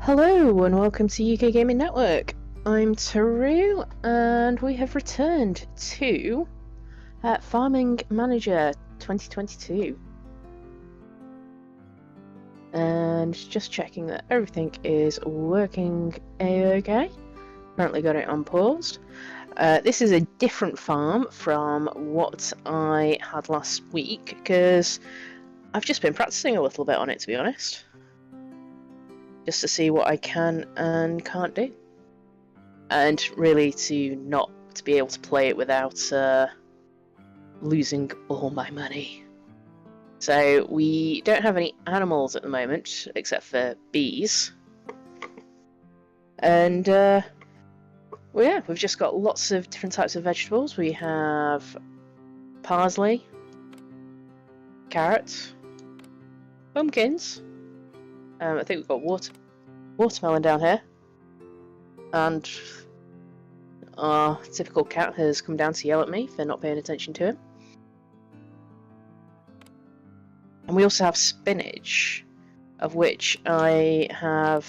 Hello and welcome to UK Gaming Network. I'm Teru and we have returned to Farming Manager 2022. And just checking that everything is working a-okay. Currently got it unpaused. This is a different farm from what I had last week because I've just been practicing a little bit on it, to be honest. Just to see what I can and can't do. And really to be able to play it without losing all my money. So we don't have any animals at the moment, except for bees. And well, yeah, we've just got lots of different types of vegetables. We have parsley, carrots, pumpkins. I think we've got watermelon down here. And our typical cat has come down to yell at me for not paying attention to him. And we also have spinach, of which I have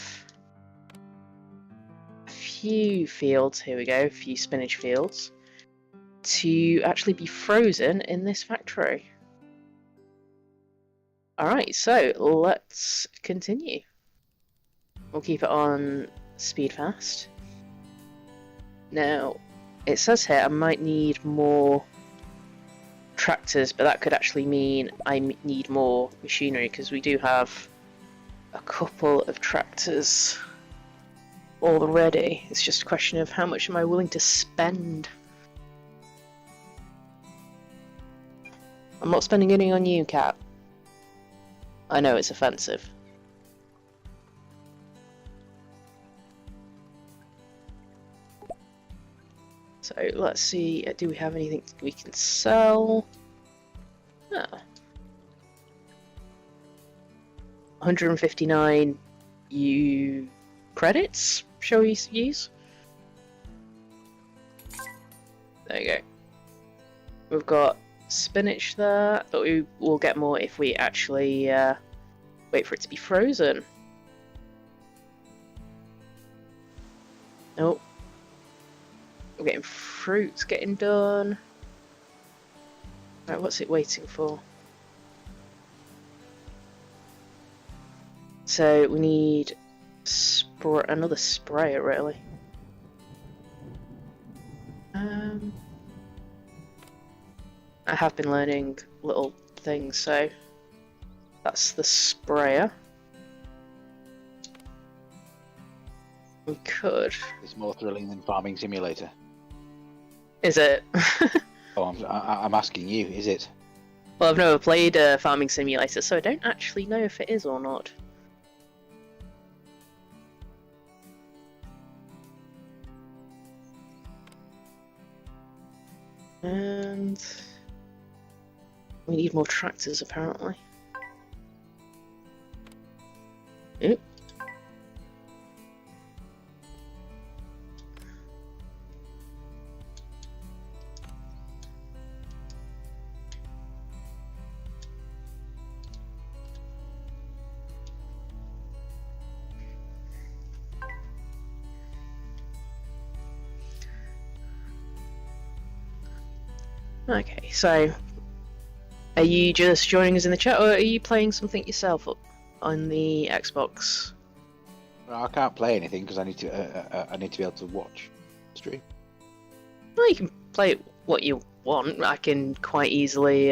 a few fields, here we go, a few spinach fields, to actually be frozen in this factory. Alright, so let's continue. We'll keep it on speed fast. Now, it says here I might need more tractors, but that could actually mean I need more machinery, because we do have a couple of tractors already. It's just a question of how much am I willing to spend. I'm not spending any on you, cat. I know it's offensive. So let's see, do we have anything we can sell? Ah. 159 credits, shall we use? There you go. We've got spinach there, but we will get more if we actually wait for it to be frozen. Nope. We're getting fruits getting done. Right, what's it waiting for? So we need another sprayer, really. I have been learning little things, so that's the sprayer. We could. It's more thrilling than Farming Simulator. Is it? Oh, I'm asking you, is it? Well, I've never played Farming Simulator, so I don't actually know if it is or not. And we need more tractors, apparently. Oop. Okay, so are you just joining us in the chat, or are you playing something yourself up on the Xbox? Well, I can't play anything because I need to be able to watch stream. Well, you can play what you want. I can quite easily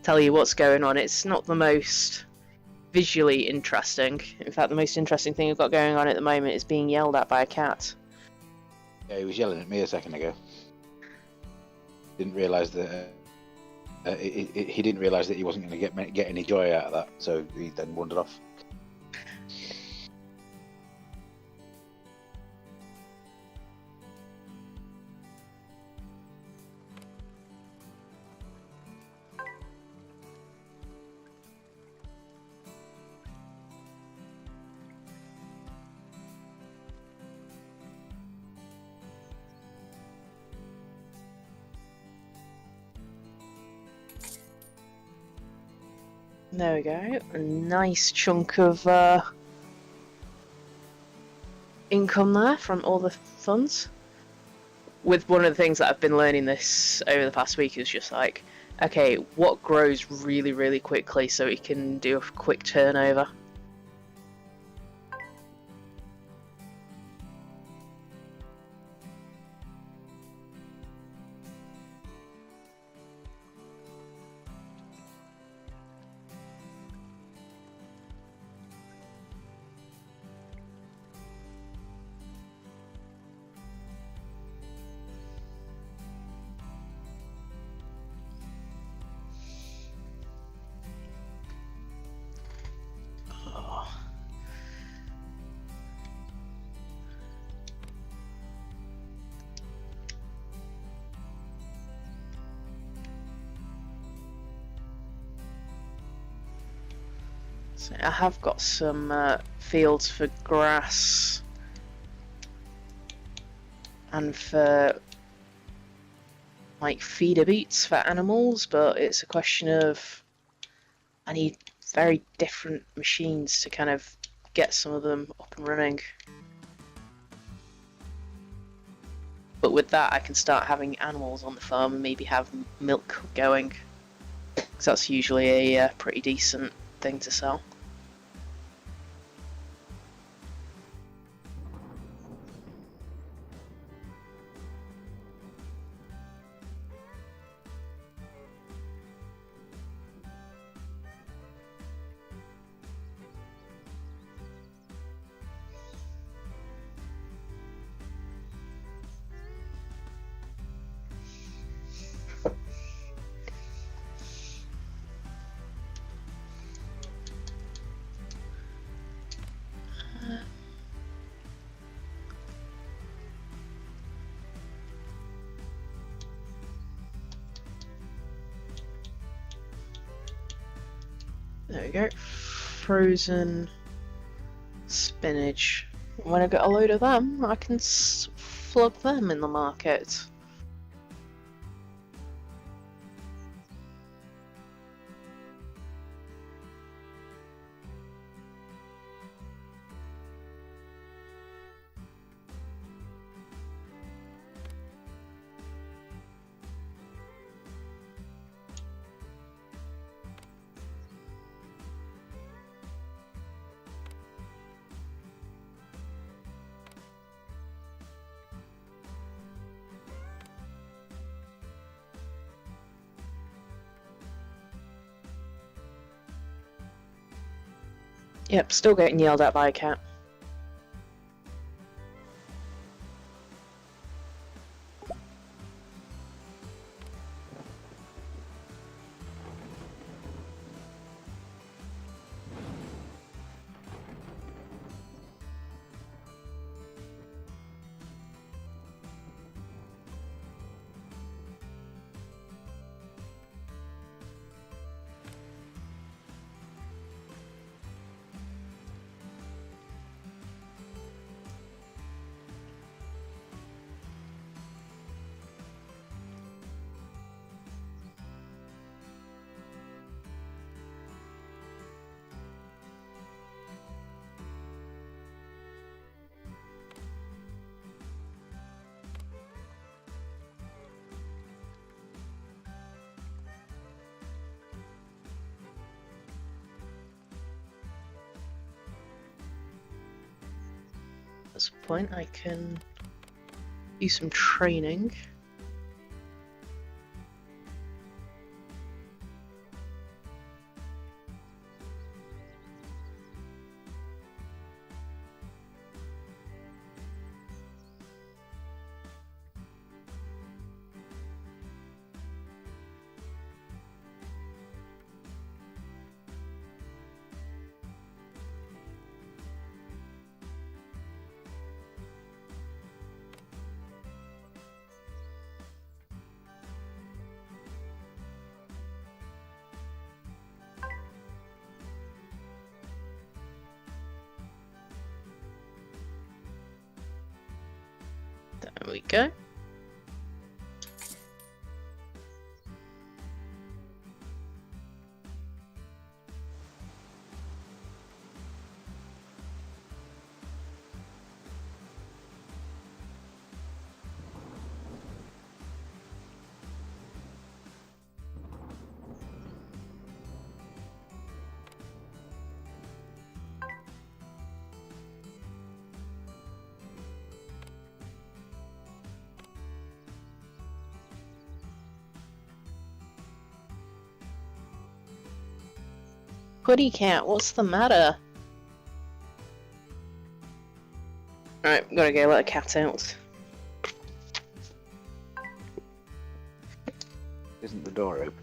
tell you what's going on. It's not the most visually interesting. In fact, the most interesting thing we've got going on at the moment is being yelled at by a cat. Yeah, he was yelling at me a second ago. Didn't realise that he didn't realise that he wasn't going to get any joy out of that, so he then wandered off. There we go. A nice chunk of income there from all the funds. With one of the things that I've been learning this over the past week is just like, okay, what grows really, really quickly so we can do a quick turnover. So I have got some fields for grass and for like feeder beets for animals, but it's a question of I need very different machines to kind of get some of them up and running. But with that I can start having animals on the farm and maybe have milk going, because that's usually a pretty decent thing to sell. There we go. Frozen spinach. When I get a load of them, I can flog them in the market. Yep, still getting yelled at by a cat. At some point I can do some training. There we go. Putty cat, what's the matter? Right, gotta go let the cat out. Isn't the door open?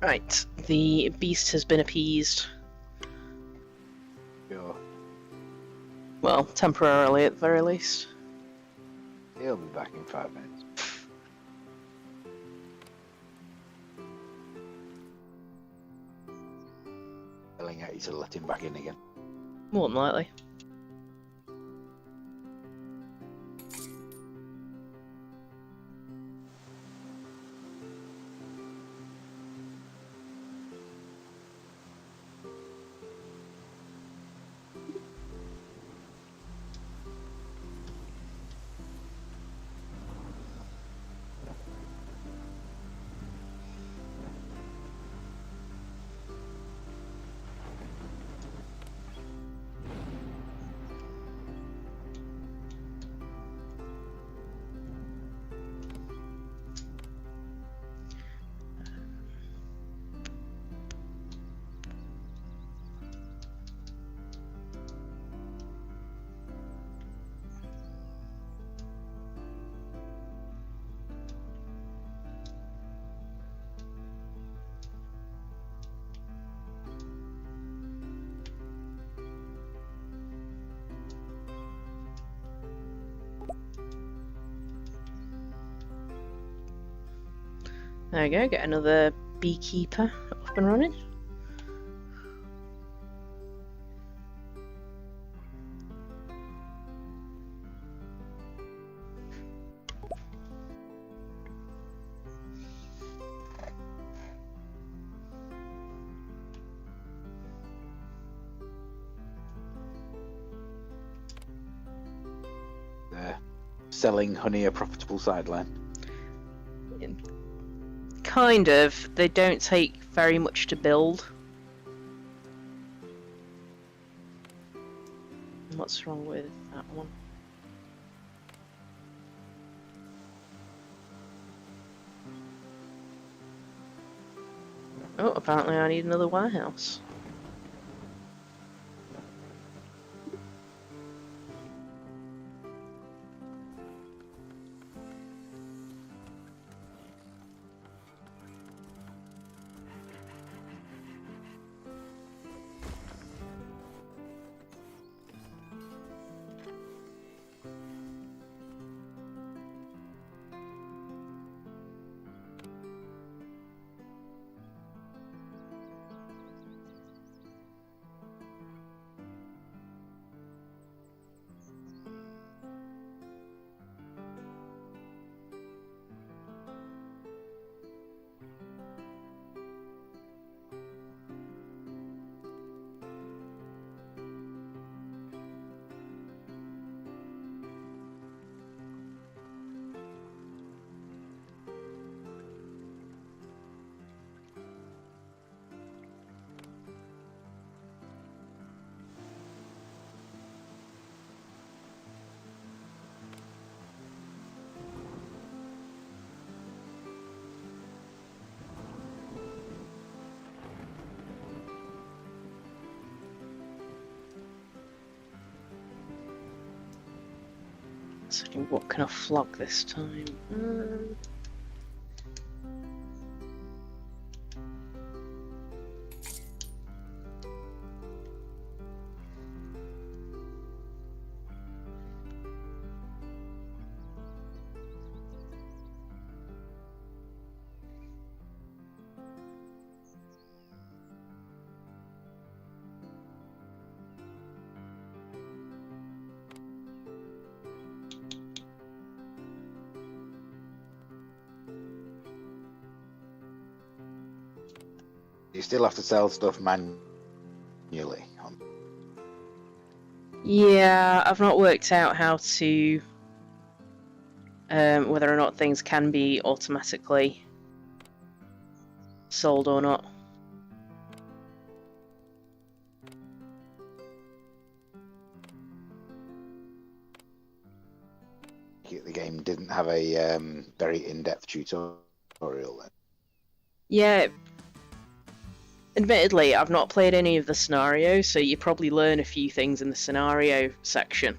Right, the beast has been appeased. Sure. Well, temporarily at the very least. He'll be back in 5 minutes. Telling out you to let him back in again. More than likely. There we go, get another beekeeper up and running. Selling honey a profitable sideline. Kind of. They don't take very much to build. What's wrong with that one? Oh, apparently I need another warehouse. So what can I flog this time? you still have to sell stuff manually. Yeah, I've not worked out how to whether or not things can be automatically sold or not. The game didn't have a very in-depth tutorial then. Yeah, admittedly, I've not played any of the scenarios, so you probably learn a few things in the scenario section.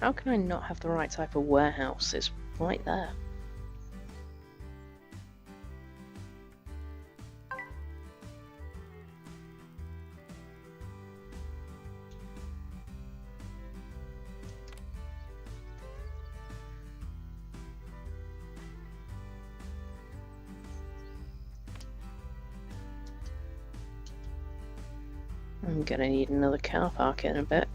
How can I not have the right type of warehouse? It's right there. I'm gonna need another car park in a bit.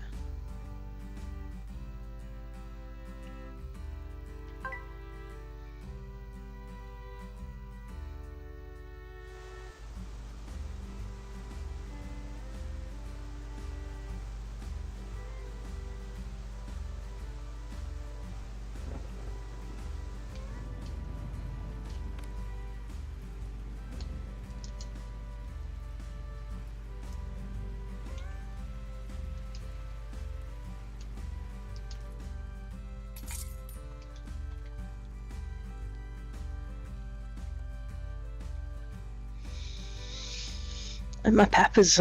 And my pepper's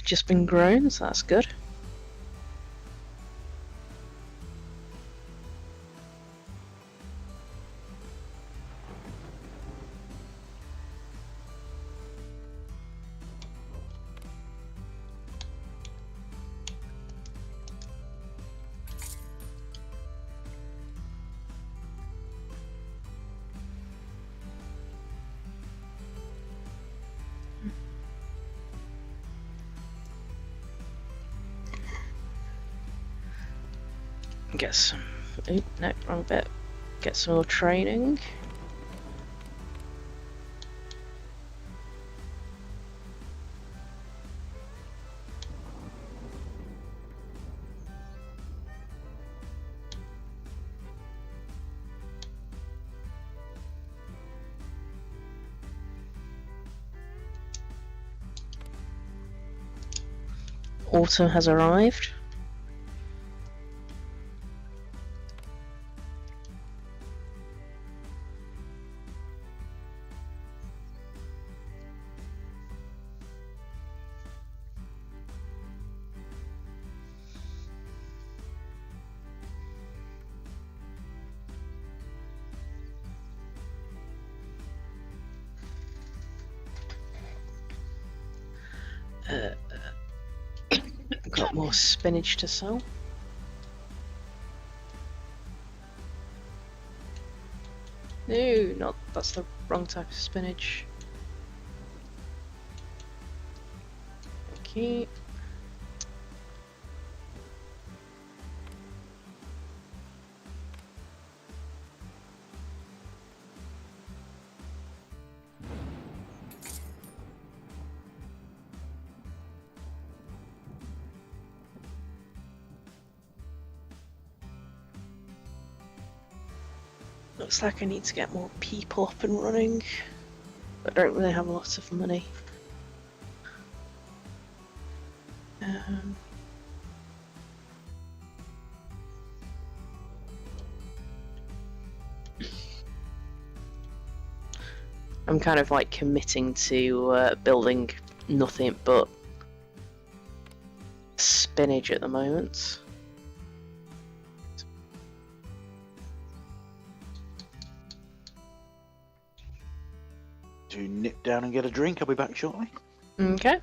just been grown, so that's good. Get some. Oop, no, wrong bit. Get some more training. Autumn has arrived. Got more spinach to sell. No, not that's the wrong type of spinach. Okay. Looks like I need to get more people up and running, but I don't really have lots of money. I'm kind of like committing to building nothing but spinach at the moment. to nip down and get a drink. I'll be back shortly. Okay.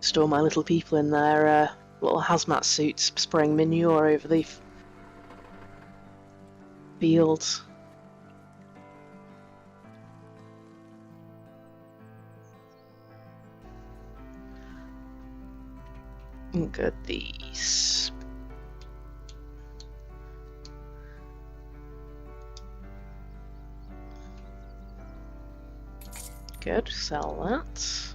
Store my little people in their little hazmat suits, spraying manure over the fields. Good, these. Good, sell that.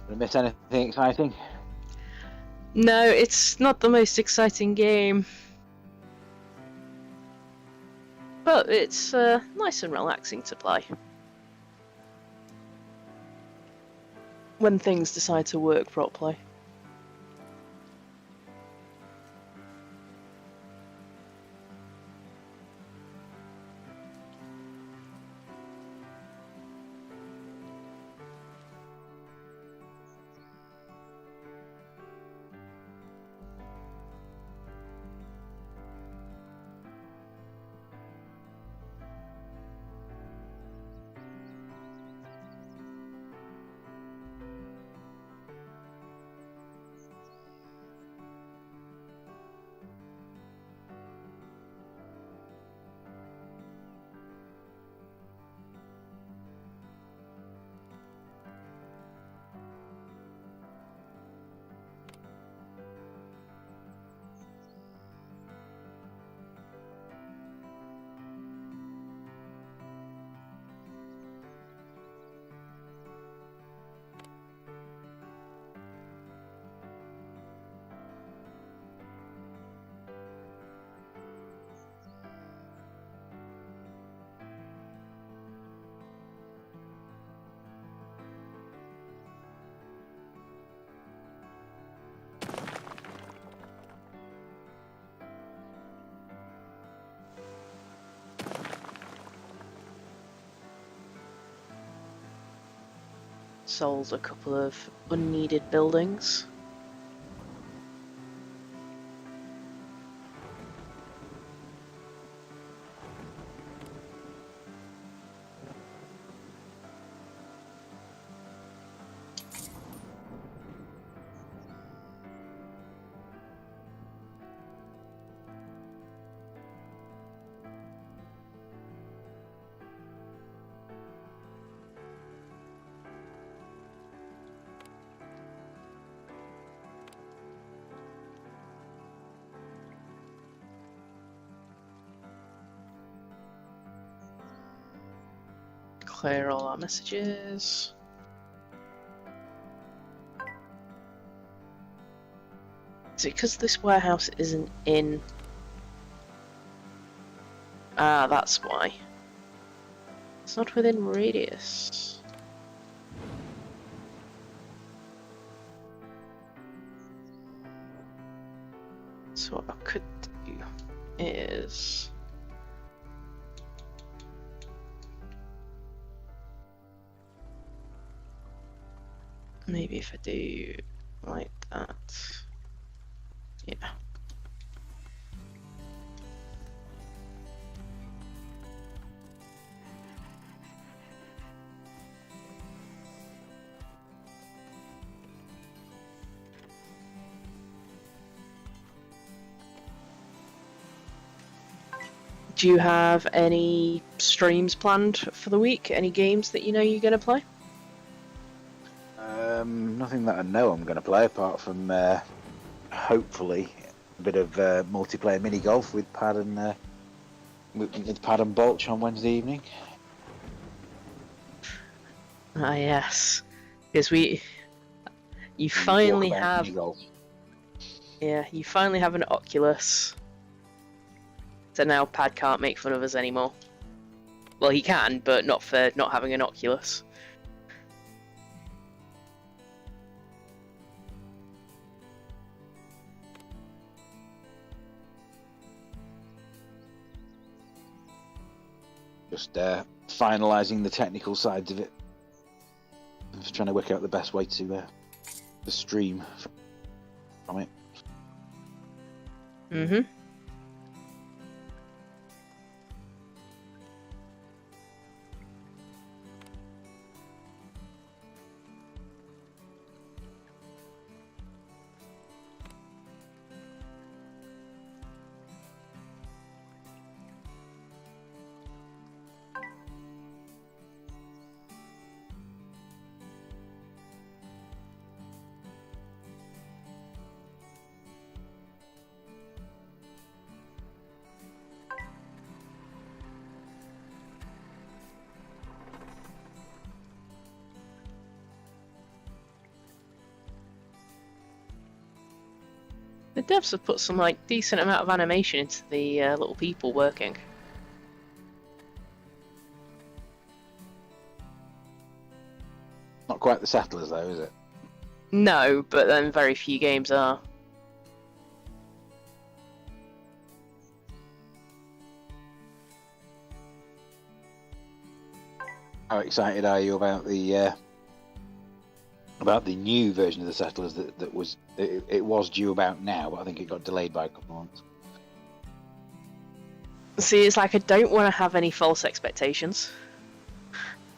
Did I miss anything exciting? No, it's not the most exciting game. But it's nice and relaxing to play. When things decide to work properly. Sold a couple of unneeded buildings. Clear all our messages. Is it because this warehouse isn't in? Ah, that's why. It's not within radius. So what I could do is... maybe if I do like that. Yeah. Do you have any streams planned for the week? Any games that you know you're going to play? Nothing that I know I'm going to play apart from hopefully a bit of multiplayer mini golf with Pad and Bolch on Wednesday evening. Ah, yes, because you finally have, yeah, you finally have an Oculus. So now Pad can't make fun of us anymore. Well, he can, but not for not having an Oculus. Just finalising the technical sides of it. I'm just trying to work out the best way to stream from it. Mm-hmm. The devs have put some like decent amount of animation into the little people working. Not quite the Settlers though, is it? No, but then very few games are. How excited are you about the new version of the Settlers that was it was due about now, but I think it got delayed by a couple of months. See, it's like I don't want to have any false expectations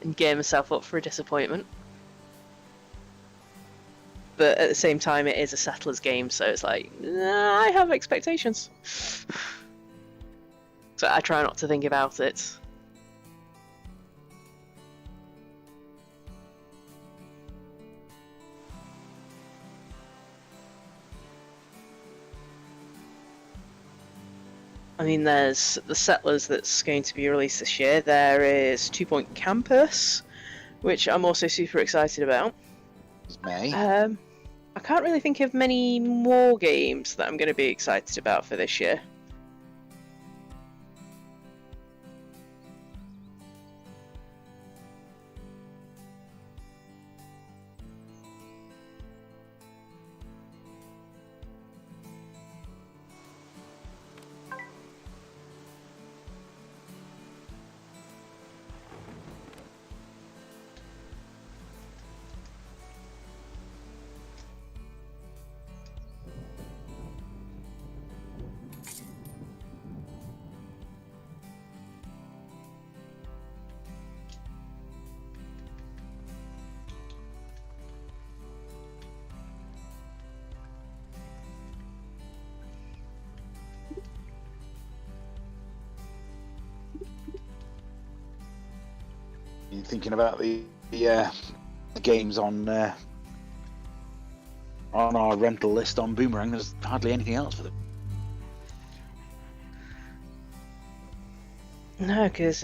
and get myself up for a disappointment. But at the same time, it is a Settlers game, so it's like, nah, I have expectations. So I try not to think about it. I mean, there's the Settlers that's going to be released this year. There is 2 Point Campus, which I'm also super excited about. It's May. I can't really think of many more games that I'm going to be excited about for this year. You thinking about the games on our rental list on Boomerang? There's hardly anything else for them. No, because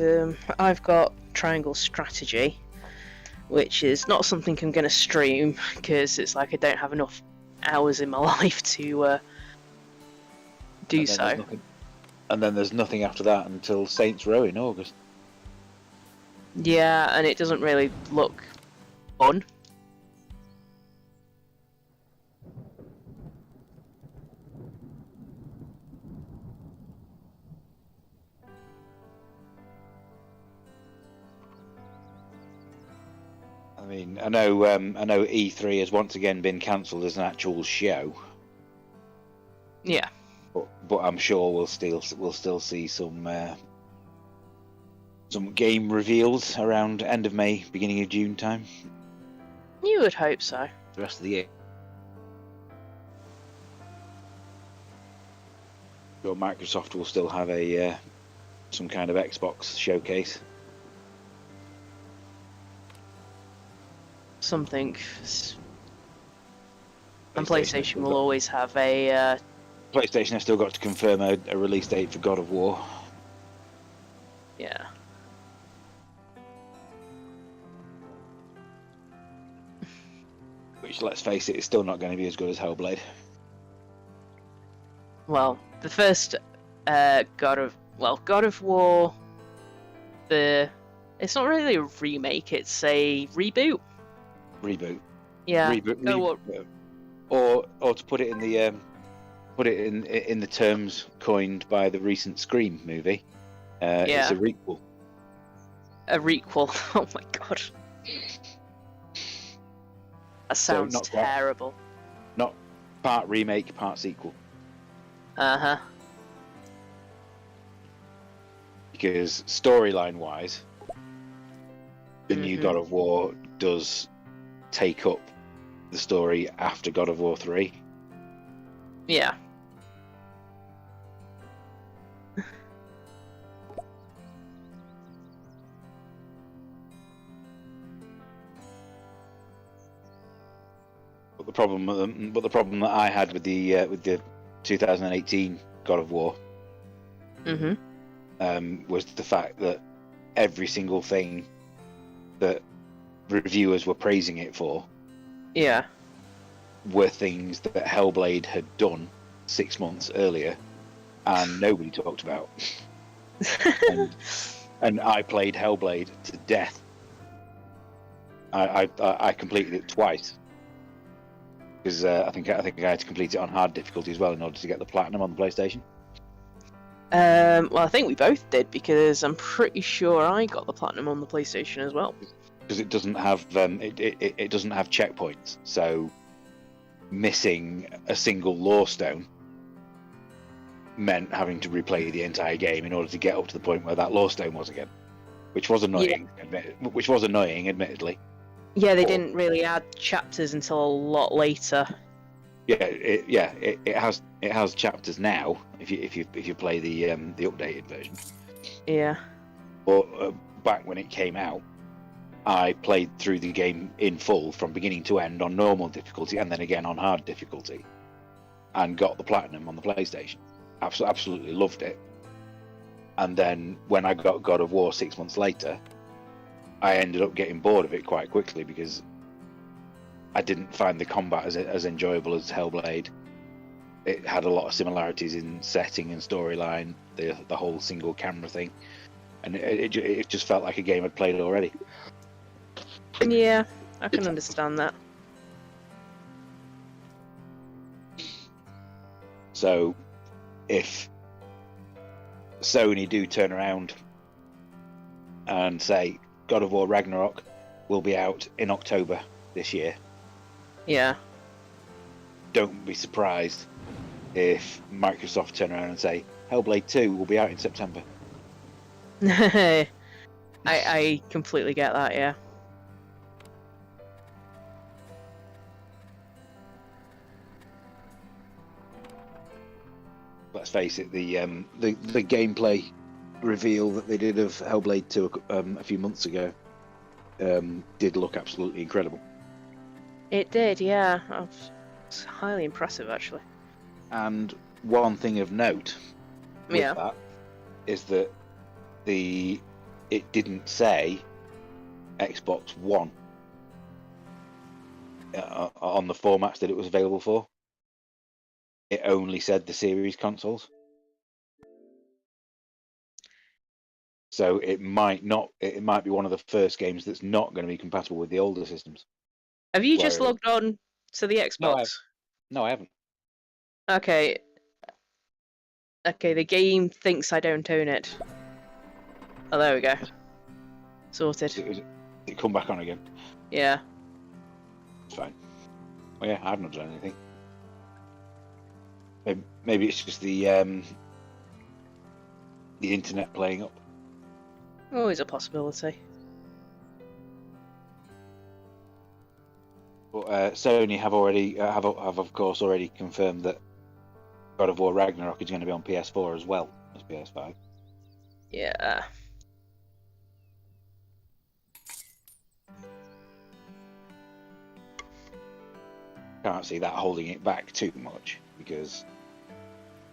I've got Triangle Strategy, which is not something I'm going to stream, because it's like I don't have enough hours in my life to do so. And then there's nothing after that until Saints Row in August. Yeah, and it doesn't really look fun. I mean, I know E3 has once again been cancelled as an actual show. Yeah. But I'm sure we'll still see some game reveals around end of May, beginning of June time. You would hope so. The rest of the year. Sure, Microsoft will still have a some kind of Xbox showcase. Something. And PlayStation will always have a. PlayStation has still got to confirm a release date for God of War. Yeah. Which, let's face it, is still not going to be as good as Hellblade. Well, the first God of War, it's not really a remake; it's a reboot. Reboot. Yeah. Reboot. Or to put it in the in the terms coined by the recent Scream movie, it's a requel. A requel. Oh my god. That sounds terrible. Not part remake, part sequel. Uh-huh. Because storyline-wise, the new God of War does take up the story after God of War 3. Yeah. But the problem that I had with the 2018 God of War was the fact that every single thing that reviewers were praising it for were things that Hellblade had done 6 months earlier and nobody talked about. and I played Hellblade to death. I completed it twice because I think I had to complete it on hard difficulty as well in order to get the platinum on the PlayStation. Well, I think we both did because I'm pretty sure I got the platinum on the PlayStation as well. Because it doesn't have it doesn't have checkpoints, so missing a single lore stone meant having to replay the entire game in order to get up to the point where that lore stone was again, which was annoying. Admittedly. Yeah, they didn't really add chapters until a lot later. It has chapters now if you play the updated version. Yeah. But back when it came out, I played through the game in full from beginning to end on normal difficulty and then again on hard difficulty, and got the platinum on the PlayStation. Absolutely loved it. And then when I got God of War 6 months later, I ended up getting bored of it quite quickly because I didn't find the combat as enjoyable as Hellblade. It had a lot of similarities in setting and storyline, the whole single camera thing, and it just felt like a game I'd played already. Yeah, I can understand that. So, if Sony do turn around and say God of War Ragnarok will be out in October this year, don't be surprised if Microsoft turn around and say Hellblade 2 will be out in September. I completely get that, yeah. Let's face it, the gameplay reveal that they did of Hellblade 2 a few months ago did look absolutely incredible. It did, yeah. It's highly impressive, actually. And one thing of note with that is that it didn't say Xbox One on the formats that it was available for. It only said the series consoles. So it might be one of the first games that's not going to be compatible with the older systems. Have you just logged on to the Xbox? No, I haven't. Okay, the game thinks I don't own it. Oh, there we go. Sorted. It come back on again? Yeah. It's fine. Oh yeah, I've not done anything. Maybe it's just the internet playing up. Always a possibility. But Sony have of course already confirmed that God of War Ragnarok is going to be on PS4 as well as PS5. Yeah. Can't see that holding it back too much because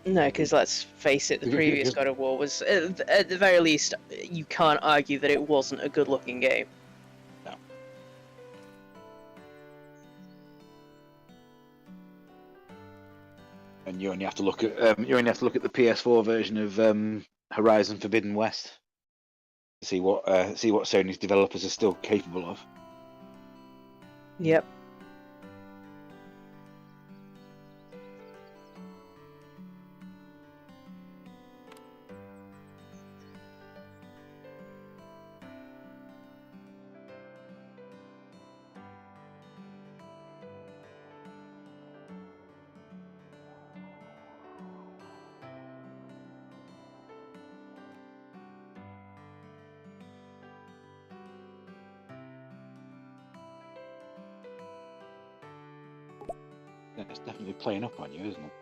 No, because let's face it, the previous God of War was, at the very least, you can't argue that it wasn't a good-looking game. no. And you only have to look at the PS4 version of Horizon Forbidden West to see what Sony's developers are still capable of. Yep. Yeah, it's definitely playing up on you, isn't it?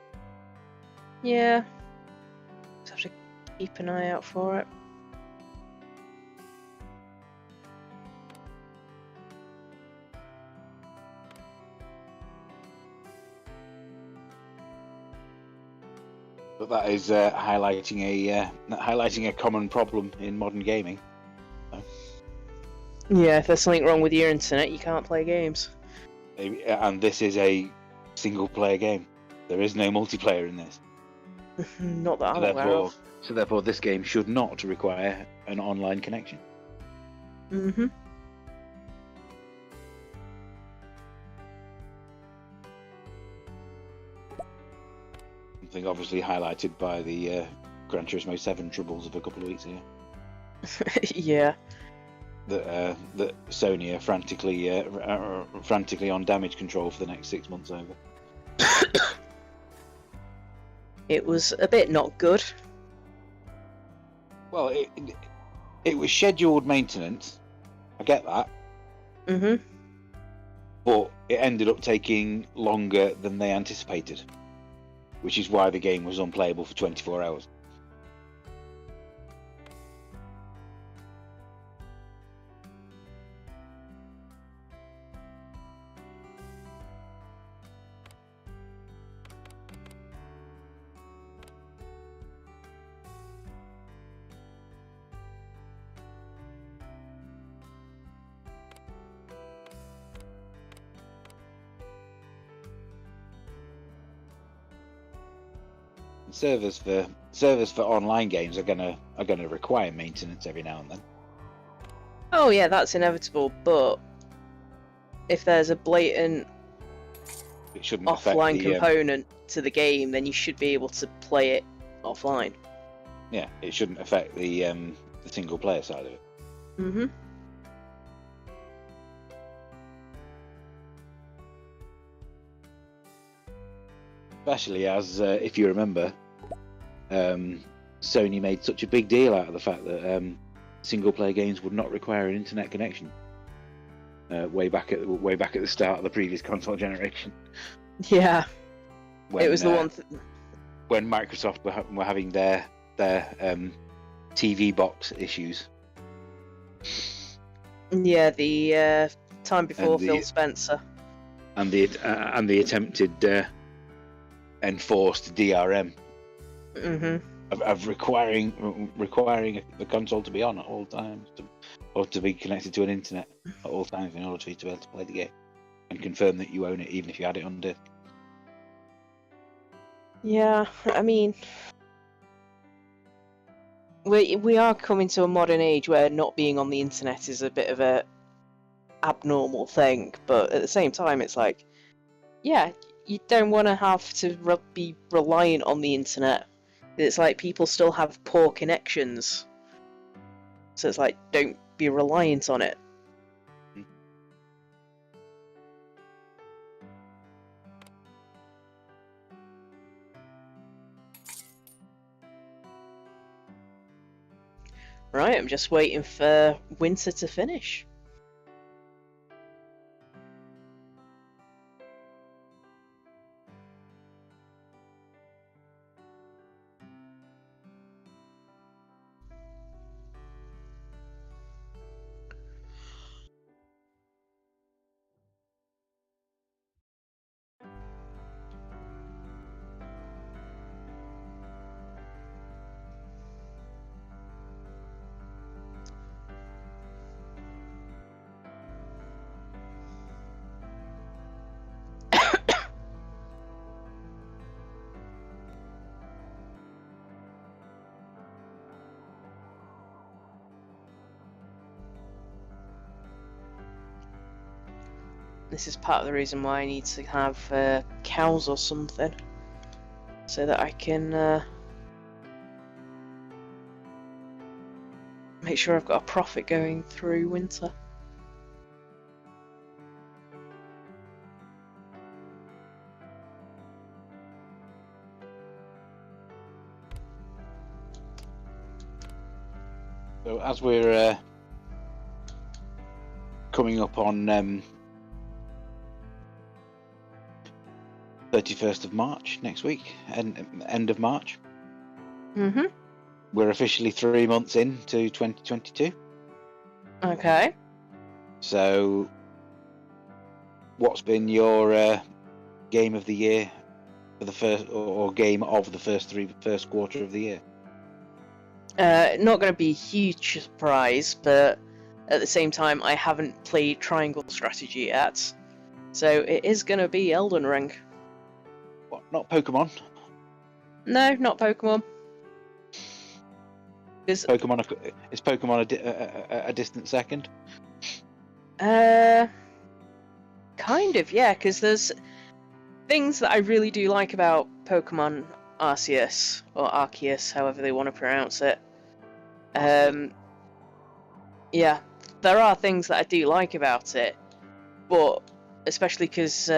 Yeah. Just have to keep an eye out for it. But that is highlighting a common problem in modern gaming. So, Yeah, if there's something wrong with your internet, you can't play games. and this is a single-player game. There is no multiplayer in this. Not that I'm aware of. So therefore, this game should not require an online connection. Mm-hmm. Something obviously highlighted by the Gran Turismo 7 troubles of a couple of weeks ago. Yeah. That Sony are frantically on damage control for the next 6 months over. It was a bit not good. Well, it was scheduled maintenance. I get that. Mm-hmm. But it ended up taking longer than they anticipated, which is why the game was unplayable for 24 hours. Servers for online games are gonna require maintenance every now and then. Oh yeah, that's inevitable, but if there's a blatant It shouldn't offline affect the component to the game, then you should be able to play it offline. yeah, it shouldn't affect the single player side of it. Mm-hmm. Especially as if you remember, Sony made such a big deal out of the fact that single player games would not require an internet connection. Way back at the start of the previous console generation. Yeah. When, it was the one. When Microsoft were having their TV box issues. Yeah, the time before Phil Spencer. And the attempted enforced DRM. Mm-hmm. Of requiring the console to be on at all times, or to be connected to an internet at all times in order for you to be able to play the game and confirm that you own it, even if you had it on disc. Yeah, I mean, we are coming to a modern age where not being on the internet is a bit of a abnormal thing, but at the same time, it's like, yeah, you don't want to have to be reliant on the internet. It's like people still have poor connections, so it's like, don't be reliant on it. Right, I'm just waiting for winter to finish. This is part of the reason why I need to have cows or something, so that I can make sure I've got a profit going through winter. So as we're coming up on 31st of March next week, end of March, we're officially 3 months into 2022. Okay. So what's been your game of the year for the first, or game of the first quarter of the year? Not going to be a huge surprise, but at the same time, I haven't played Triangle Strategy yet, so it is going to be Elden Ring. What? Not Pokemon? No, not Pokemon. Is Pokemon a distant second? Kind of, yeah, because there's things that I really do like about Pokemon Arceus, or Arceus, however they want to pronounce it. Yeah, there are things that I do like about it, but especially because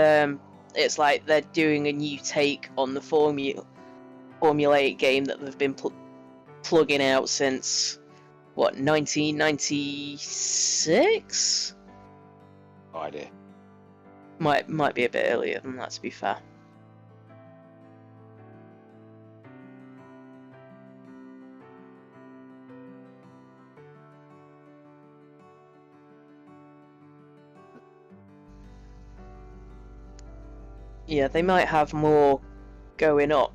it's like they're doing a new take on the formulaic game that they've been plugging out since, what, 1996? No idea. Might be a bit earlier than that, to be fair. Yeah, they might have more going up,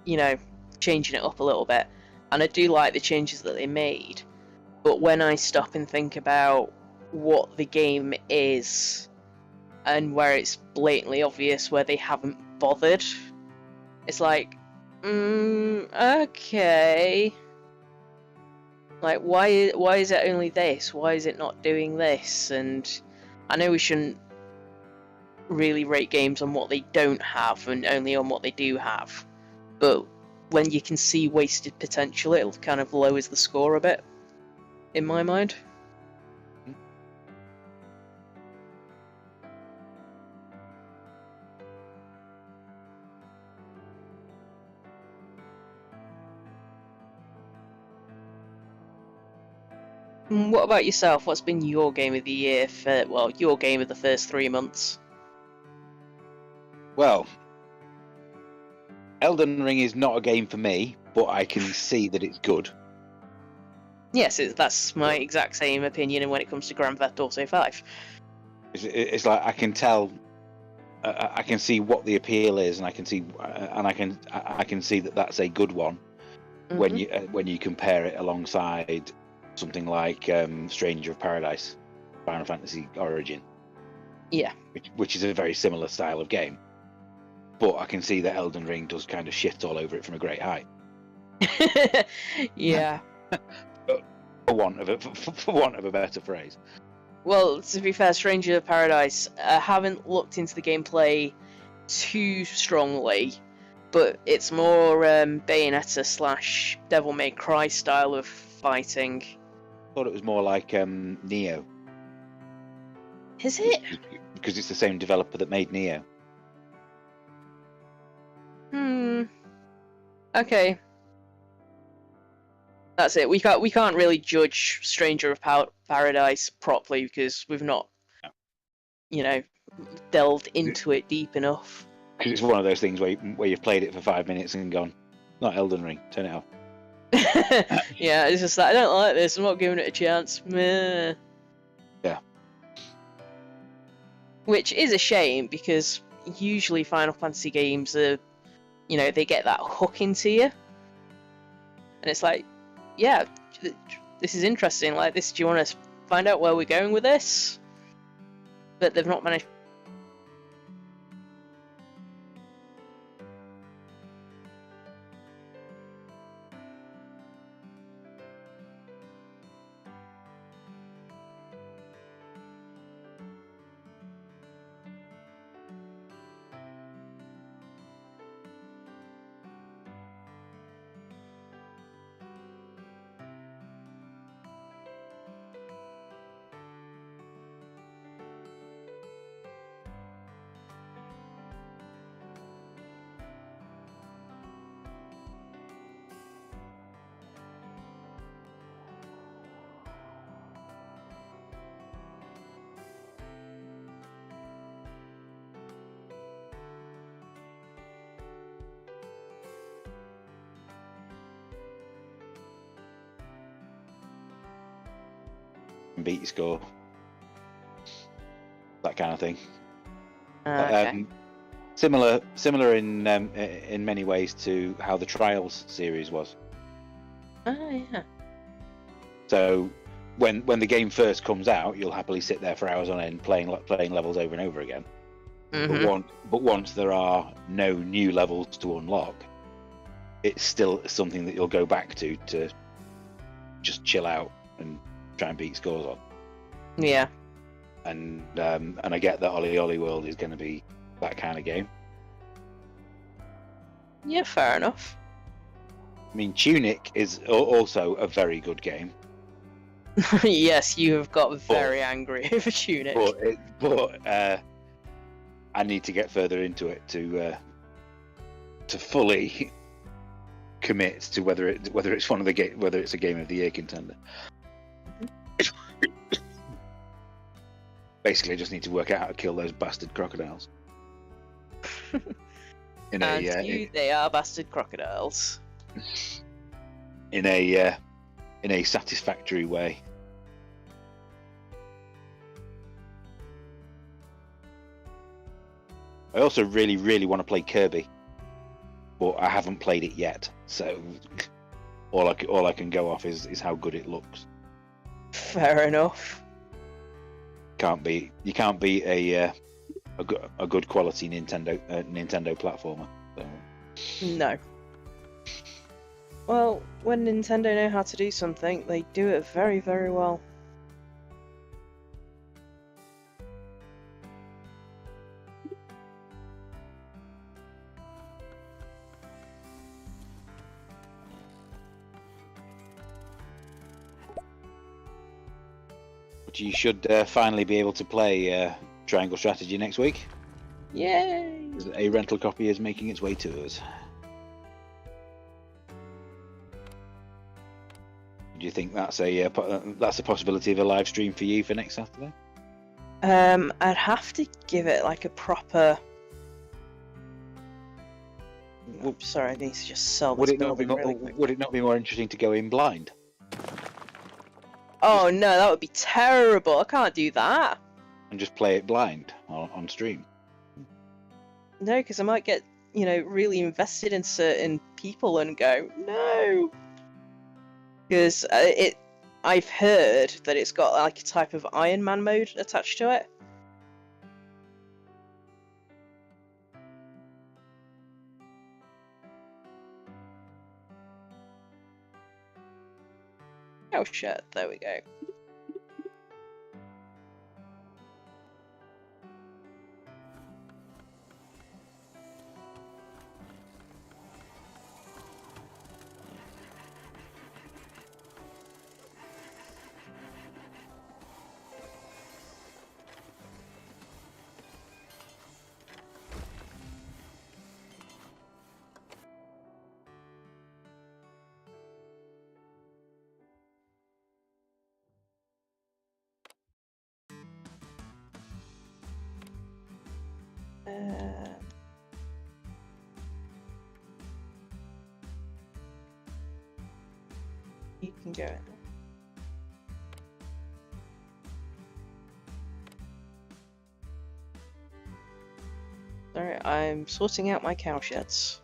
you know, changing it up a little bit. And I do like the changes that they made. But when I stop and think about what the game is, and where it's blatantly obvious where they haven't bothered, it's like, okay. Like, why is it only this? Why is it not doing this? And I know we shouldn't really rate games on what they don't have and only on what they do have, but when you can see wasted potential, it kind of lowers the score a bit, in my mind. What about yourself? What's been your game of the year for, well, your game of the first 3 months? Well, Elden Ring is not a game for me, but I can see that it's good. Yes, that's my exact same opinion when it comes to Grand Theft Auto 5. It's like I can tell, I can see what the appeal is, and I can see that that's a good one. Mm-hmm. when you compare it alongside something like Stranger of Paradise, Final Fantasy Origin. Yeah. Which is a very similar style of game. But I can see that Elden Ring does kind of shit all over it from a great height. Yeah. For want of a better phrase. Well, to be fair, Stranger of Paradise, I haven't looked into the gameplay too strongly, but it's more Bayonetta / Devil May Cry style of fighting. I thought it was more like Neo. Is it? Because it's the same developer that made Neo. Okay. That's it. We can't really judge Stranger of Paradise properly because we've not, delved into it deep enough. Because it's one of those things where you've played it for 5 minutes and gone, not Elden Ring, turn it off. Yeah, it's just that I don't like this. I'm not giving it a chance. Meh. Yeah. Which is a shame because usually Final Fantasy games are, they get that hook into you, and it's like, yeah, this is interesting. Like this, do you want to find out where we're going with this? But they've not managed. and beat your score. That kind of thing. Okay. Similar in many ways to how the Trials series was. Oh yeah. So when the game first comes out, you'll happily sit there for hours on end playing levels over and over again. But once there are no new levels to unlock, it's still something that you'll go back to just chill out and try and beat scores on. Yeah. And I get that Ollie Ollie World is going to be that kind of game. Yeah, fair enough. I mean, Tunic is also a very good game. Yes, you have got very angry over Tunic. But I need to get further into it to fully commit to whether it's whether it's a game of the year contender. Basically, I just need to work out how to kill those bastard crocodiles. They are bastard crocodiles. In a satisfactory way. I also really, really want to play Kirby, but I haven't played it yet. So all I can go off is how good it looks. Fair enough. You can't beat a good quality Nintendo platformer. So. No. Well, when Nintendo know how to do something, they do it very, very well. But you should finally be able to play Triangle Strategy next week. Yay! A rental copy is making its way to us. Do you think that's a possibility of a live stream for you for next Saturday? I'd have to give it like a proper. Sorry, I need to just sell this building really quick. Would it not be more interesting to go in blind? Oh no, that would be terrible. I can't do that. And just play it blind on stream? No, because I might get, really invested in certain people and go, no. Because I've heard that it's got like a type of Iron Man mode attached to it. Oh shit, there we go. You can go in. Sorry, I'm sorting out my cow sheds.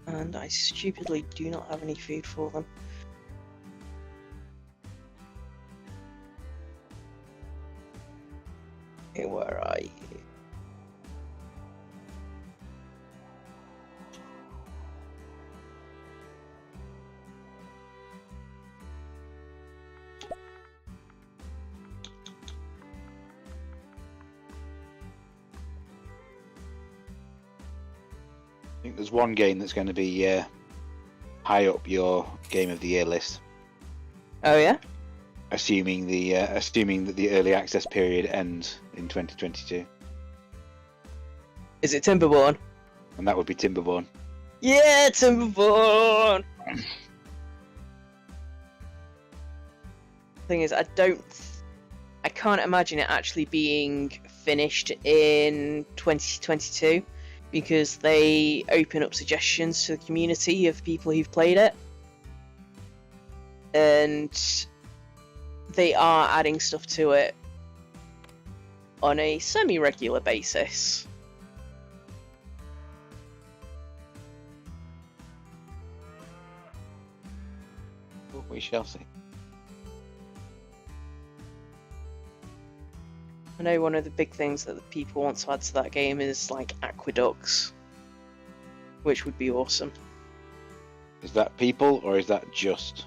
And I stupidly do not have any food for them. Okay, where are you? I think there's one game that's going to be high up your Game of the Year list. Oh yeah? assuming that the early access period ends in 2022, Is it Timberborn? and that would be Timberborn. Yeah, Timberborn! Thing is, I can't imagine it actually being finished in 2022 because they open up suggestions to the community of people who've played it. And they are adding stuff to it on a semi-regular basis. We shall see. I know one of the big things that the people want to add to that game is like aqueducts, which would be awesome. Is that people, or is that just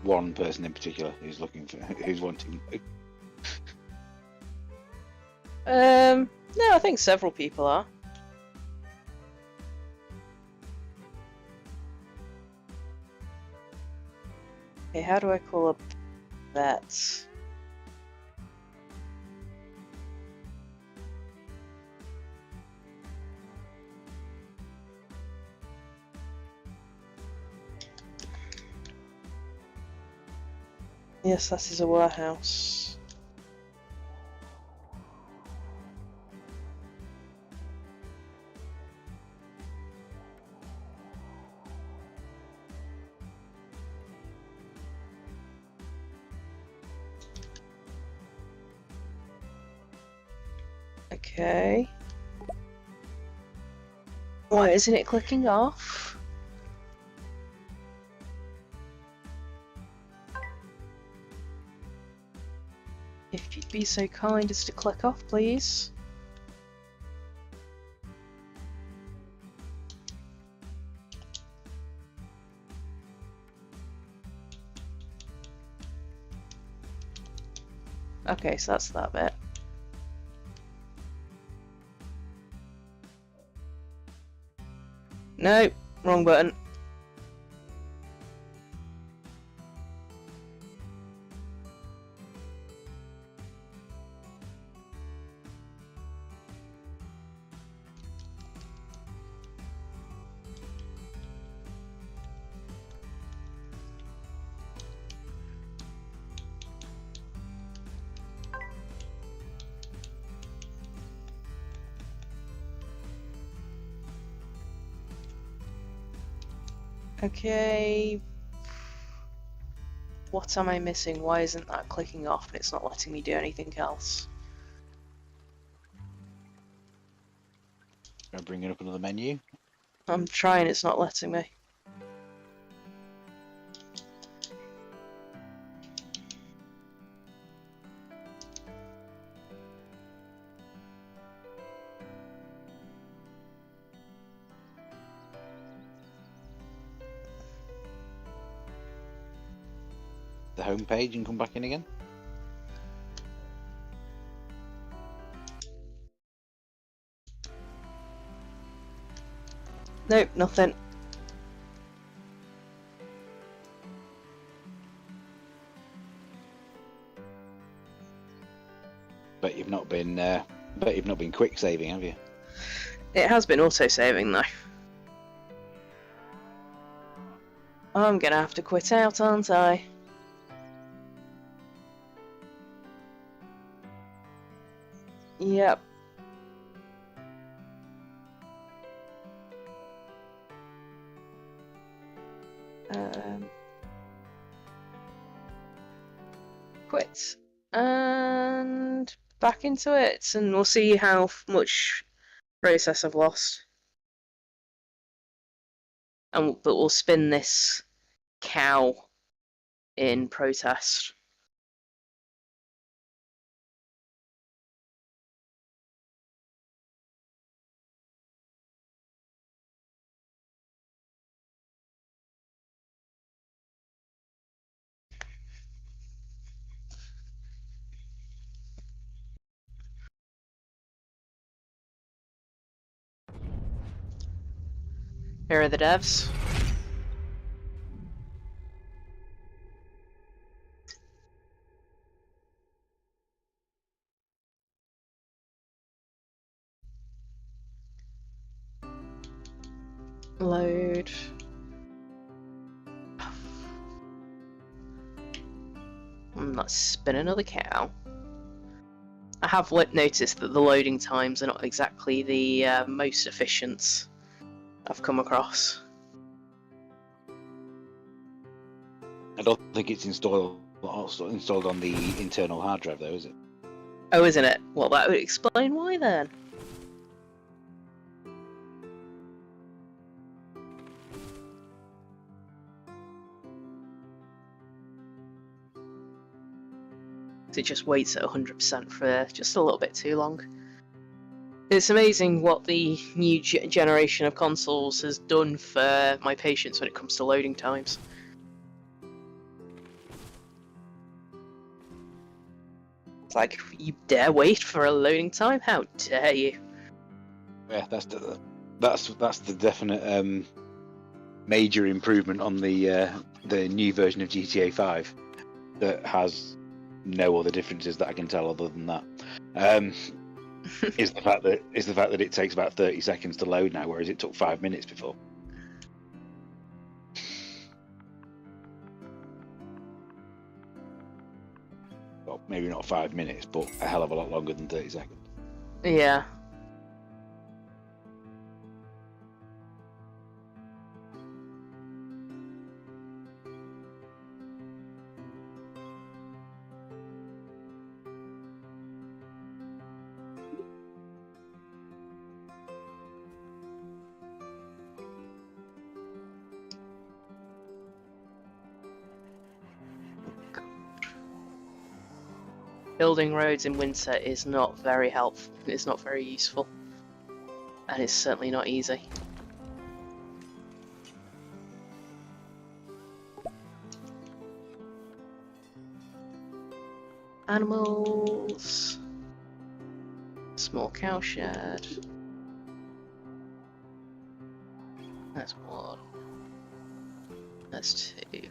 one person in particular who's wanting? No, I think several people are. Okay, how do I call up that? Yes, that is a warehouse. Okay. Why isn't it clicking off? If you'd be so kind as to click off, please. Okay, so that's that bit. No, wrong button. Okay. What am I missing? Why isn't that clicking off and it's not letting me do anything else? Can I bring it up another menu? I'm trying, it's not letting me. The home page and come back in again. Nope, nothing. Bet you've not been quick saving, have you? It has been auto-saving though. I'm gonna have to quit out, aren't I? Yep. Quit. And back into it, and we'll see how much process I've lost. But we'll spin this cow in protest. Here are the devs. Load. Let's spin another cow. I have noticed that the loading times are not exactly the most efficient I've come across. I don't think it's installed on the internal hard drive, though, is it? Oh, isn't it? Well, that would explain why then. It just waits at 100% for just a little bit too long. It's amazing what the new generation of consoles has done for my patience when it comes to loading times. It's like, you dare wait for a loading time? How dare you? Yeah, that's the definite major improvement on the new version of GTA 5 that has no other differences that I can tell other than that. Is the fact that it takes about 30 seconds to load now, whereas it took 5 minutes before. Well, maybe not 5 minutes, but a hell of a lot longer than 30 seconds. Yeah. Building roads in winter is not very helpful. It's not very useful. And it's certainly not easy. Animals. Small cow shed. That's one. That's two.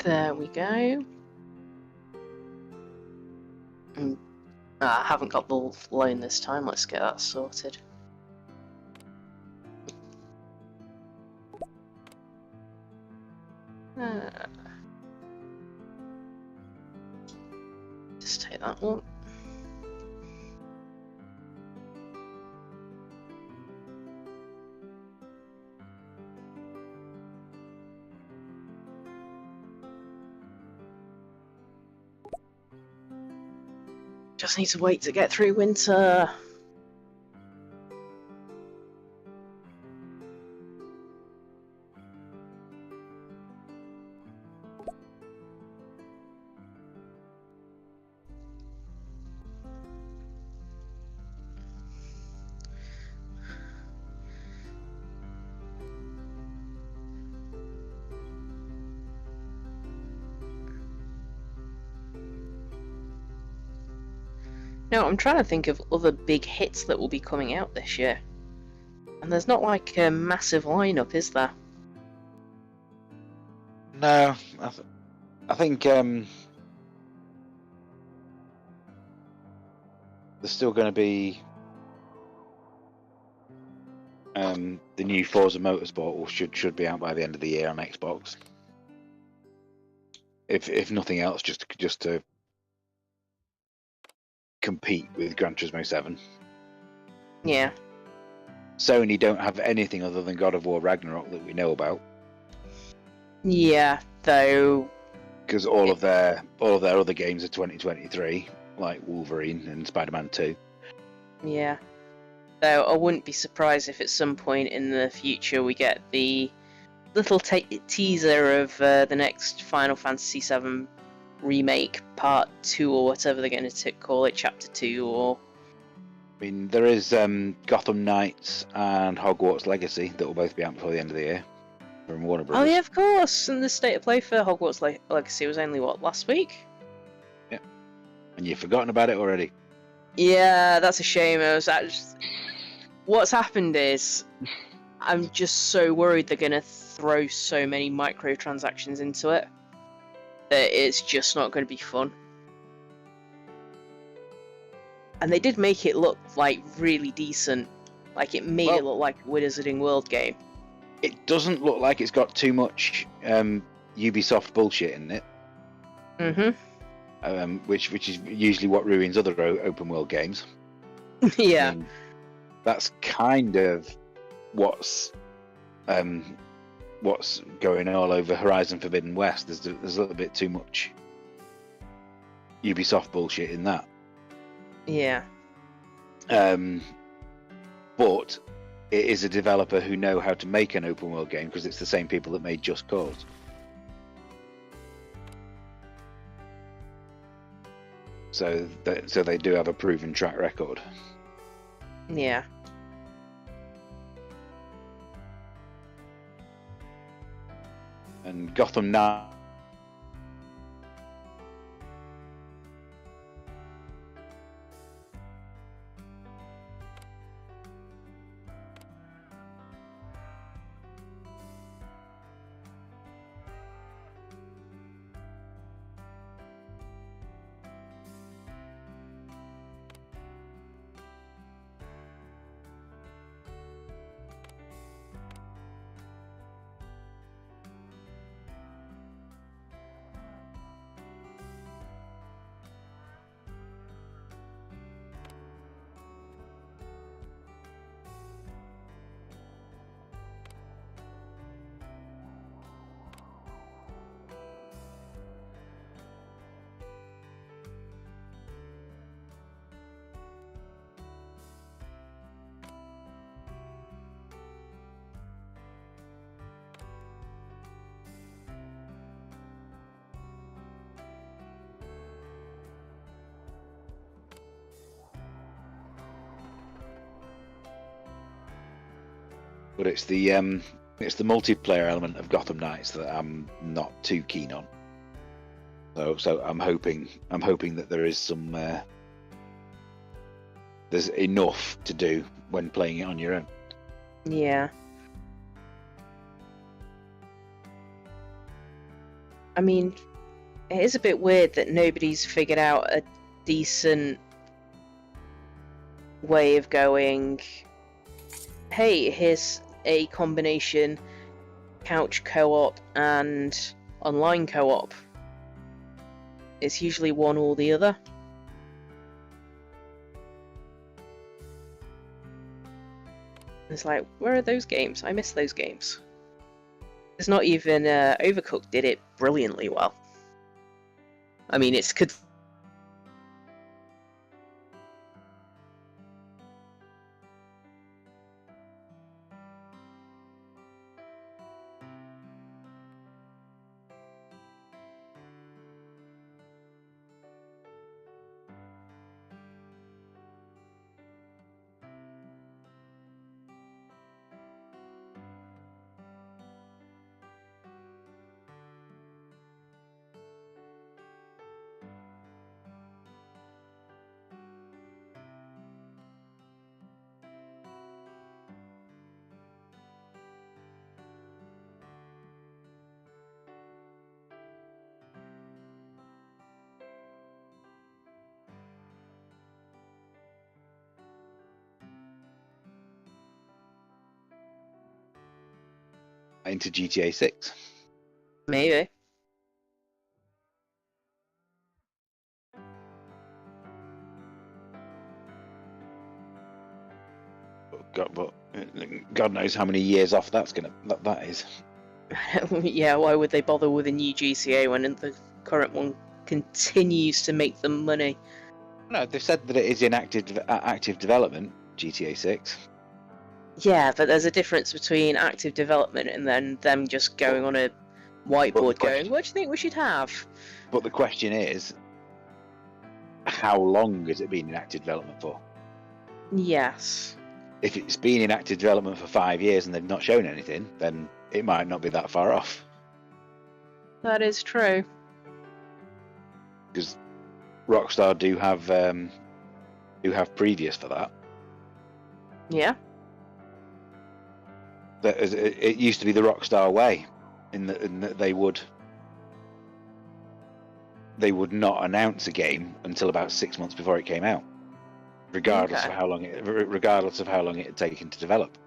There we go. I haven't got the loan this time. Let's get that sorted. Just take that one. Just need to wait to get through winter. No, I'm trying to think of other big hits that will be coming out this year. And there's not like a massive lineup, is there? No, I think there's still going to be the new Forza Motorsport should be out by the end of the year on Xbox. If nothing else, just to compete with Gran Turismo 7. Yeah. Sony don't have anything other than God of War Ragnarok that we know about, Yeah, though. because all of their other games are 2023, like Wolverine and Spider-Man 2. Yeah. Though I wouldn't be surprised if at some point in the future we get the little teaser of the next Final Fantasy VII remake Part 2 or whatever they're going to call it, Chapter 2 or... I mean, there is Gotham Knights and Hogwarts Legacy that will both be out before the end of the year from Warner Oh Brothers. yeah, of course! And the state of play for Hogwarts Legacy was only, what, last week? Yeah. And you've forgotten about it already. Yeah, that's a shame. What's happened is I'm just so worried they're going to throw so many microtransactions into it that it's just not going to be fun. And they did make it look like really decent. Like it made it look like a Wizarding World game. It doesn't look like it's got too much Ubisoft bullshit in it. Mm-hmm. Which is usually what ruins other open world games. Yeah. I mean, that's kind of what's going all over Horizon Forbidden West. There's a little bit too much Ubisoft bullshit in that. Yeah. But it is a developer who know how to make an open world game, because it's the same people that made Just Cause. So they do have a proven track record. Yeah. And Gotham Knight. But it's the multiplayer element of Gotham Knights that I'm not too keen on. So I'm hoping that there is some there's enough to do when playing it on your own. Yeah. I mean, it is a bit weird that nobody's figured out a decent way of going, hey, here's a combination couch co-op and online co-op. It's usually one or the other. It's like, where are those games? I miss those games. It's not even Overcooked did it brilliantly well. I mean, it's could. Into GTA 6. Maybe. God knows how many years off that is. Yeah, why would they bother with a new GTA when the current one continues to make them money? No, they've said that it is in active development, GTA 6. Yeah, but there's a difference between active development and then them just going on a whiteboard going, what do you think we should have? But the question is, how long has it been in active development for? Yes. If it's been in active development for 5 years and they've not shown anything, then it might not be that far off. That is true. Because Rockstar do have previous for that. Yeah. It used to be the Rockstar way, in that they would not announce a game until about 6 months before it came out, regardless of how long it had taken to develop.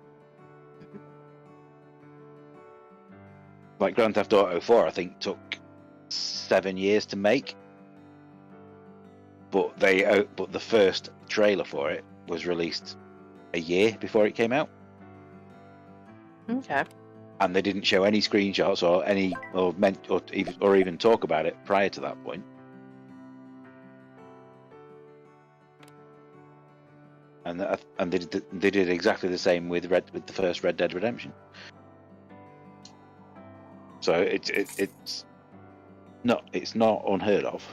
Like Grand Theft Auto 4, I think took 7 years to make, but the first trailer for it was released a year before it came out. Okay. And they didn't show any screenshots or even talk about it prior to that point. And they did exactly the same with the first Red Dead Redemption. So it's not unheard of.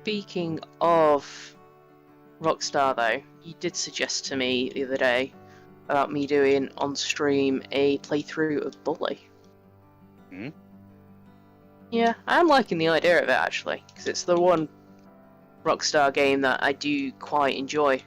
Speaking of Rockstar, though, you did suggest to me the other day about me doing on stream a playthrough of Bully. Hmm? Yeah, I'm liking the idea of it actually, because it's the one Rockstar game that I do quite enjoy.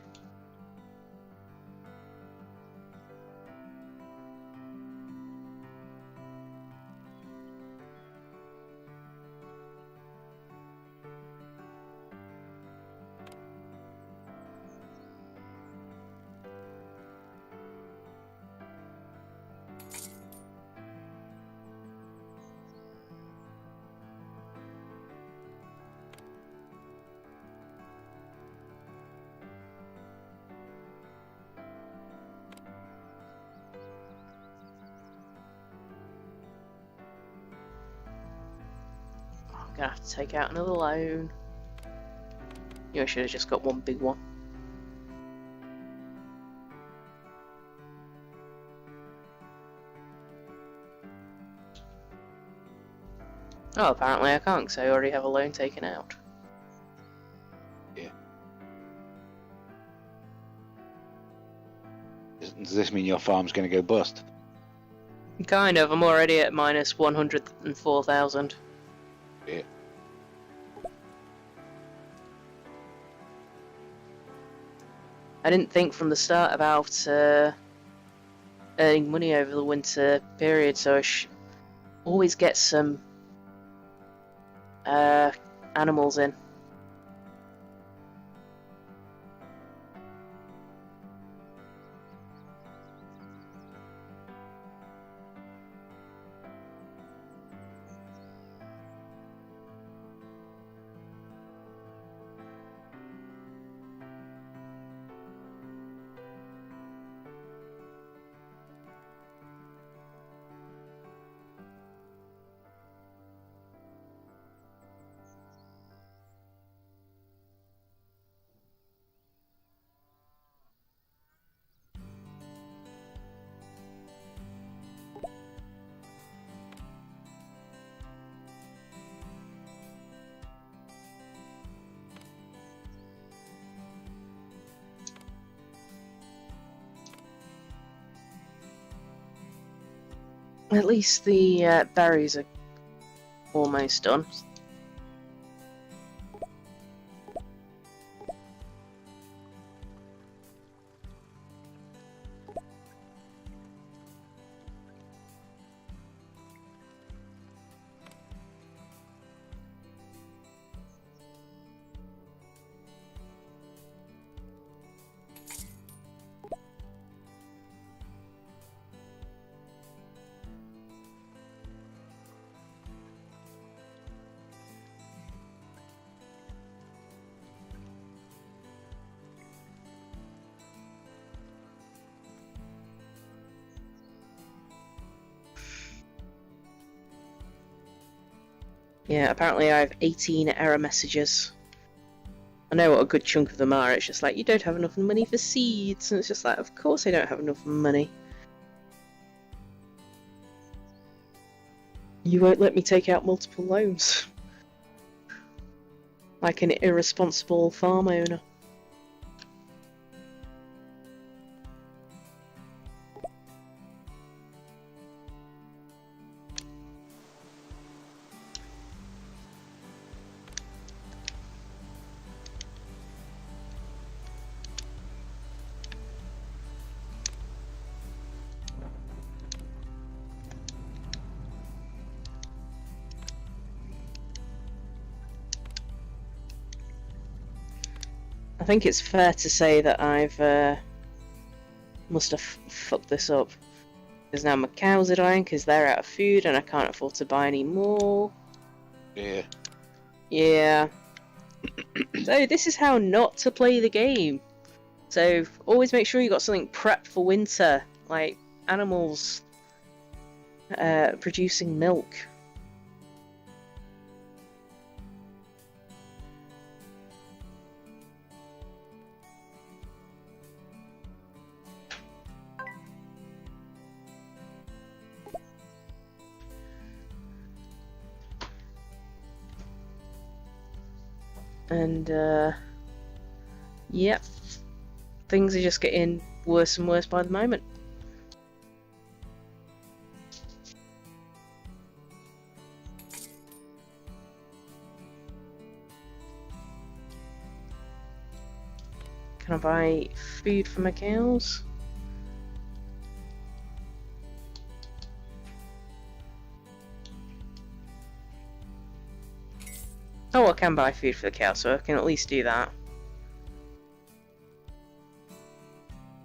I'm gonna have to take out another loan. You know, I should have just got one big one. Oh, apparently I can't because I already have a loan taken out. Yeah. Does this mean your farm's going to go bust? Kind of. I'm already at minus 104,000. Yeah. I didn't think from the start about earning money over the winter period, so I always get some animals in. At least the berries are almost done. Yeah, apparently I have 18 error messages. I know what a good chunk of them are. It's just like, you don't have enough money for seeds. And it's just like, of course I don't have enough money. You won't let me take out multiple loans. Like an irresponsible farm owner. I think it's fair to say that I've must have fucked this up. Because now my cows are dying because they're out of food and I can't afford to buy any more. Yeah. Yeah. So this is how not to play the game. So always make sure you got something prepped for winter, like animals producing milk. And yep, things are just getting worse and worse by the moment. Can I buy food for my cows? Oh, I can buy food for the cow, so I can at least do that.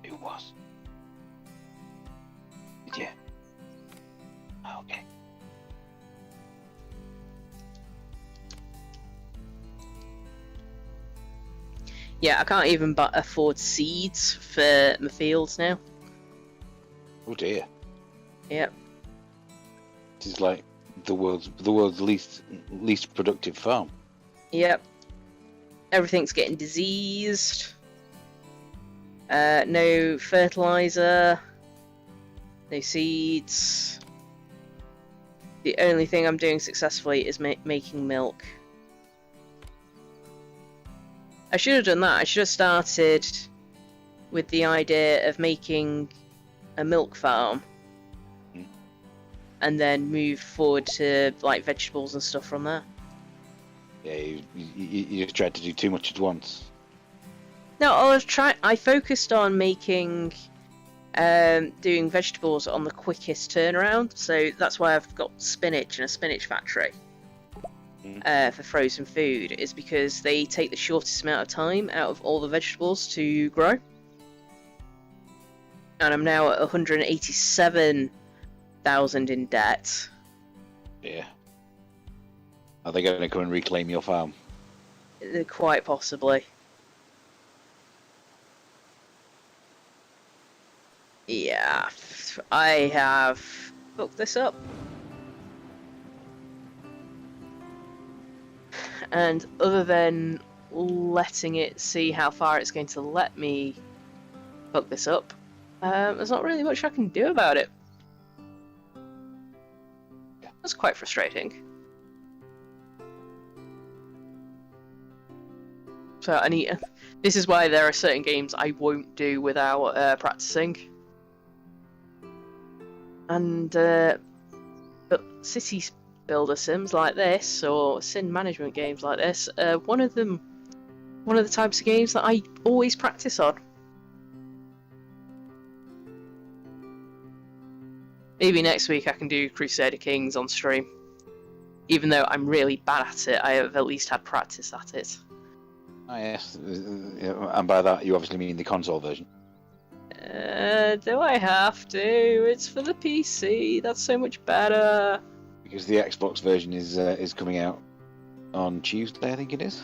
Who was? Did you? Oh, okay. Yeah, I can't even afford seeds for my fields now. Oh dear. Yep. This is like the world's least productive farm. Yep. Everything's getting diseased. No fertilizer. No seeds. The only thing I'm doing successfully is making milk. I should have done that. I should have started with the idea of making a milk farm. And then move forward to like vegetables and stuff from there. Yeah, you just tried to do too much at once. No, I focused on making, doing vegetables on the quickest turnaround. So that's why I've got spinach and a spinach factory for frozen food. Is because they take the shortest amount of time out of all the vegetables to grow. And I'm now at 187,000 in debt. Yeah. Are they going to come and reclaim your farm? Quite possibly. Yeah, I have fucked this up. And other than letting it see how far it's going to let me fuck this up, there's not really much I can do about it. That's quite frustrating. So this is why there are certain games I won't do without practicing. And but builder sims like this, or sim management games like this, one of the types of games that I always practice on. Maybe next week I can do Crusader Kings on stream. Even though I'm really bad at it, I have at least had practice at it. Oh, yes. And by that, you obviously mean the console version. Do I have to? It's for the PC. That's so much better. Because the Xbox version is coming out on Tuesday, I think it is.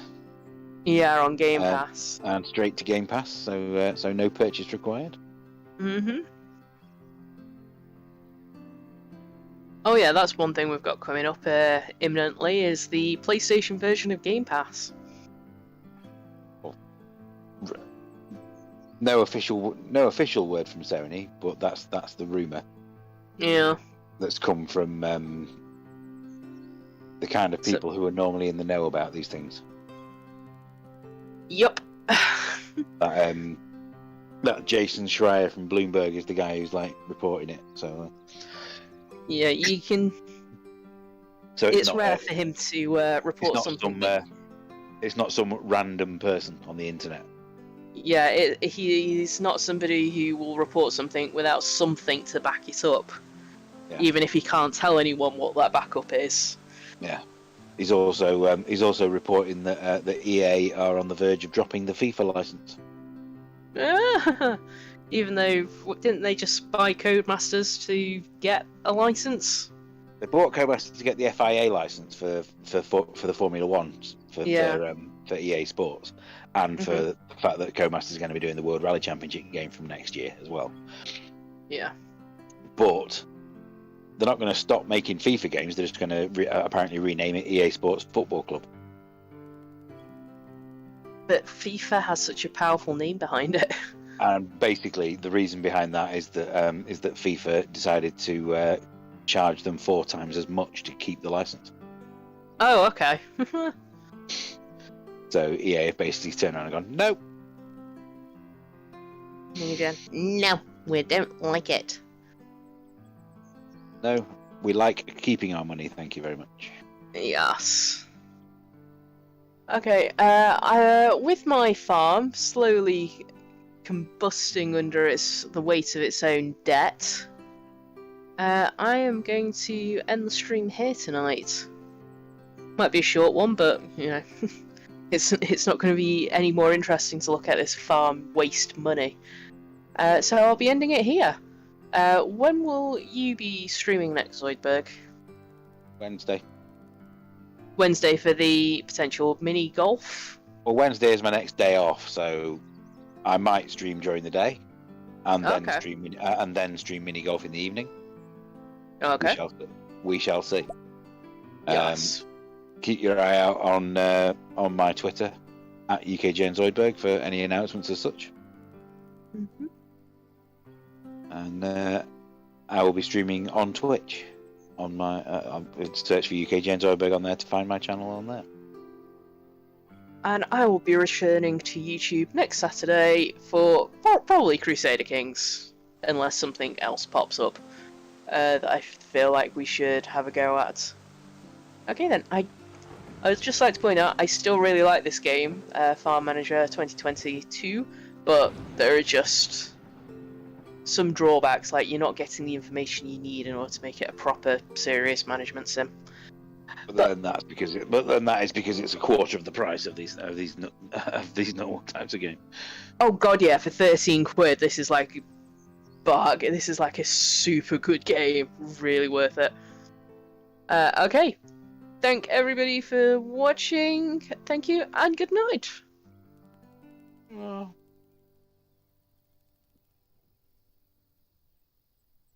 Yeah, on Game Pass. And straight to Game Pass, so no purchase required. Mm-hmm. Oh yeah, that's one thing we've got coming up imminently is the PlayStation version of Game Pass. No official word from Sony, but that's the rumor. Yeah. That's come from the kind of people who are normally in the know about these things. Yup. That Jason Schreier from Bloomberg is the guy who's like reporting it. So. Yeah, you can. So it's rare for him to report something. It's not some random person on the internet. Yeah, he's not somebody who will report something without something to back it up, even if he can't tell anyone what that backup is. Yeah, he's also reporting that EA are on the verge of dropping the FIFA license. Even though, didn't they just buy Codemasters to get a license? They bought Codemasters to get the FIA license for the Formula One for EA Sports, and for the fact that Codemasters is going to be doing the World Rally Championship game from next year as well. Yeah. But they're not going to stop making FIFA games. They're just going to apparently rename it EA Sports Football Club. But FIFA has such a powerful name behind it. And basically, the reason behind that is that FIFA decided to charge them 4 times as much to keep the license. Oh, okay. So EA have basically turned around and gone, nope. And again, no, we don't like it. No, we like keeping our money, thank you very much. Yes. Okay, with my farm slowly combusting under the weight of its own debt, I am going to end the stream here tonight. Might be a short one, but you know, it's not going to be any more interesting to look at this farm waste money. So I'll be ending it here. When will you be streaming next, Zoidberg? Wednesday. Wednesday for the potential mini golf? Well, Wednesday is my next day off, so I might stream during the day, and then stream mini golf in the evening. Okay. We shall see. Yes. Keep your eye out on my Twitter at UKJaneZoidberg for any announcements as such. Mm-hmm. And I will be streaming on Twitch. On my search for UKJaneZoidberg on there to find my channel on there. And I will be returning to YouTube next Saturday for probably Crusader Kings, unless something else pops up that I feel like we should have a go at. Okay then, I would just like to point out I still really like this game, Farm Manager 2022, but there are just some drawbacks, like you're not getting the information you need in order to make it a proper, serious management sim. But then that is because it's a quarter of the price of these normal types of game. Oh god, yeah! For 13 quid, this is like bargain. This is like a super good game, really worth it. Okay, thank everybody for watching. Thank you and good night.